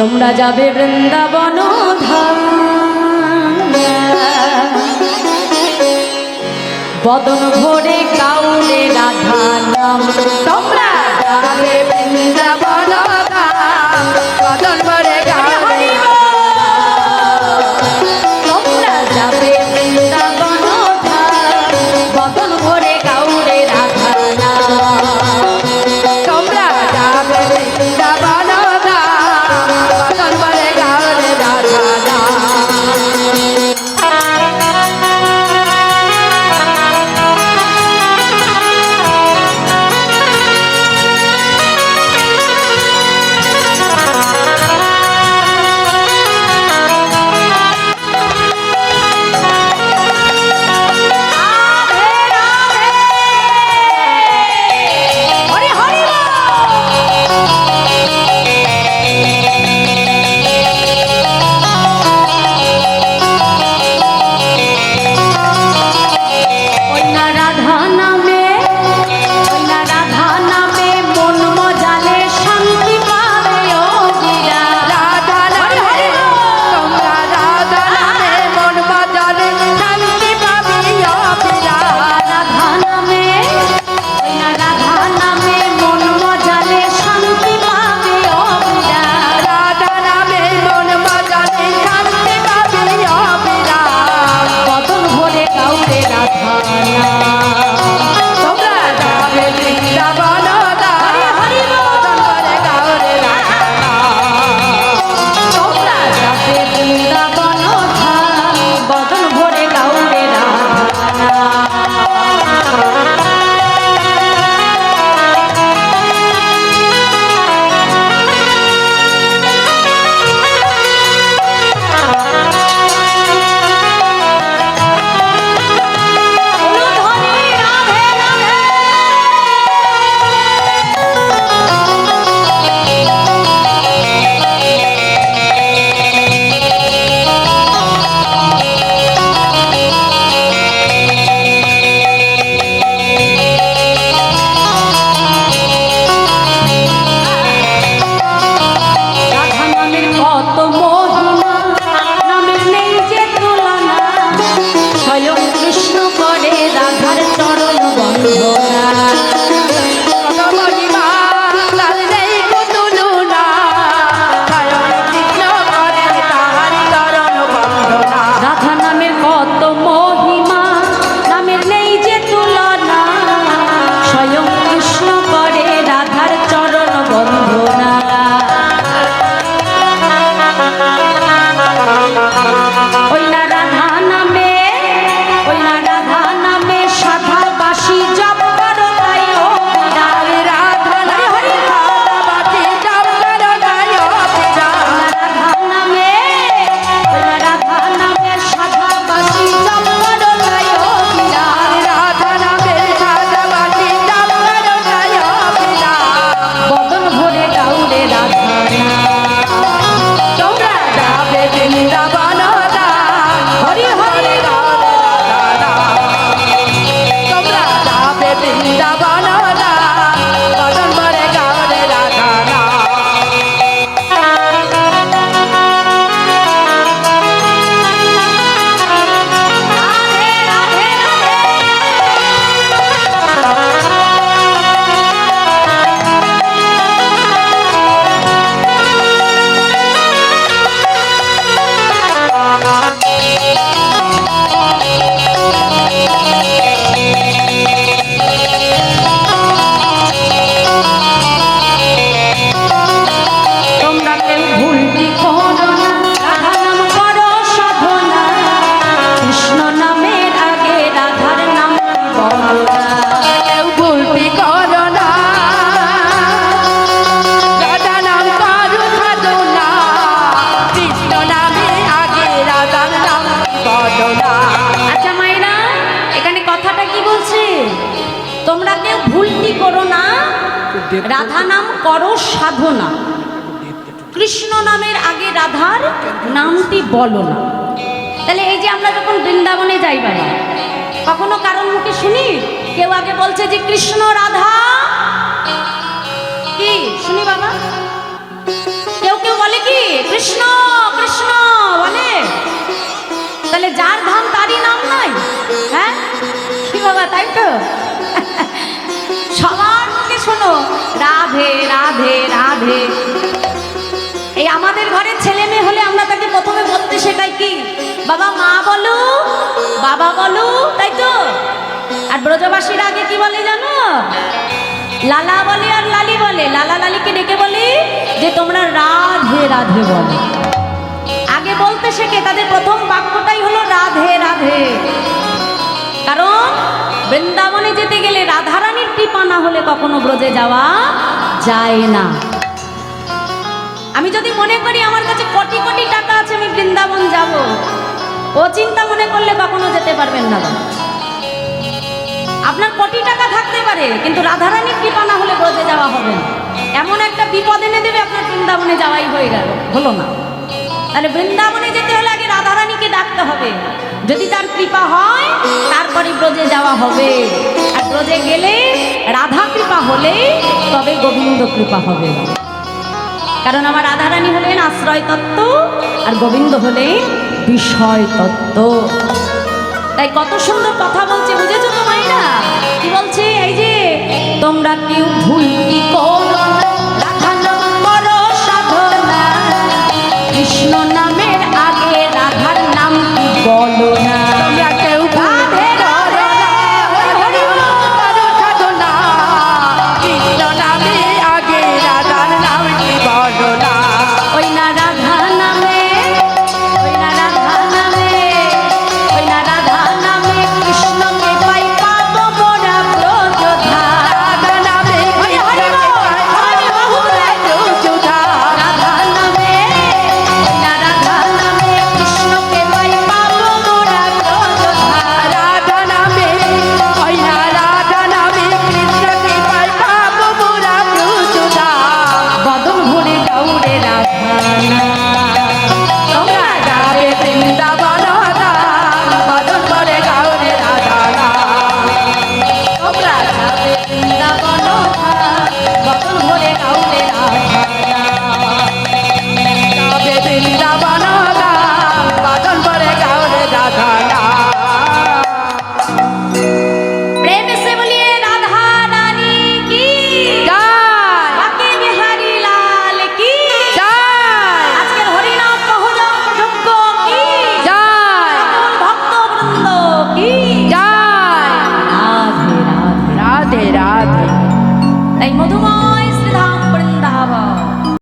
তোমরা যাবে বৃন্দাবন ধাম, বদন ভরে গাউলে রাধা নাম। তোমরা যাবে বৃন্দাবন ধাম, বদন ভরে গাউলে তোমরা যাবে বৃন্দাবন ধাম, বদন ভরে গাউলে রাধা নাম। তোমরা যাবে বৃন্দাবন ধাম, বদন ভরে গাউলে রাধা নাম। রাধা নাম করো সাধনা, কৃষ্ণ নামের আগে রাধার নামটি বলো না। তাহলে এই যে আমরা যখন বৃন্দাবনে যাই বাবা, কখনো কারণ মুখে শুনি কেউ আগে বলছে যে কৃষ্ণ রাধা কি শুনি বাবা, কেউ কেউ বলে কি কৃষ্ণ কৃষ্ণ বলে, তাহলে যার ধাম তারই নাম নাই? হ্যাঁ কি বাবা, তাই তো? সবার মুখে শোনো রাধে রাধে রাধে। এই আমাদের ঘরে ছেলে মেয়ে হলে আমরা তাকে প্রথমে বলতে শেখাই কি, বাবা মা বলো, বাবা বলো, তাই তো? আর ব্রজবাসীরা আগে কি বলে জানো? লালা বলে আর লালি বলে। লালা লালিকে ডেকে বলে যে তোমরা রাধে রাধে বলো। আগে বলতে শেখে, তাদের প্রথম বাক্যটাই হলো রাধে রাধে। কারণ বৃন্দাবনে যেতে গেলে রাধারানীর কৃপা না হলে কখনো ব্রজে যাওয়া যায় না। আমি যদি মনে করি আমার কাছে কোটি কোটি টাকা আছে, আমি বৃন্দাবন যাব, ও চিন্তা মনে করলে কখনো যেতে পারবেন না। আপনার কোটি টাকা থাকতে পারে, কিন্তু রাধারানীর কৃপা না হলে ব্রজে যাওয়া হবে না। এমন একটা বিপদ এনে দেবে, আপনার বৃন্দাবনে যাওয়াই হয়ে গেল, হলো না। তাহলে বৃন্দাবনে যেতে হলে আগে রাধারানীকে ডাকতে হবে, যদি তার কৃপা হয় তারপরে ব্রজে যাওয়া হবে। আর ব্রজে গেলে রাধা কৃপা হলে তবে গোবিন্দ কৃপা হবে। কারণ আমার রাধারানী হলেন আশ্রয় তত্ত্ব, আর গোবিন্দ হলেন বিষয় তত্ত্ব। তাই কত সুন্দর কথা বলছে, বুঝেছো তো মায়েরা? কি বলছে? এই যে তোমরা কেউ ভুল কি করো, রাধা নাম করো সাধনা, কৃষ্ণ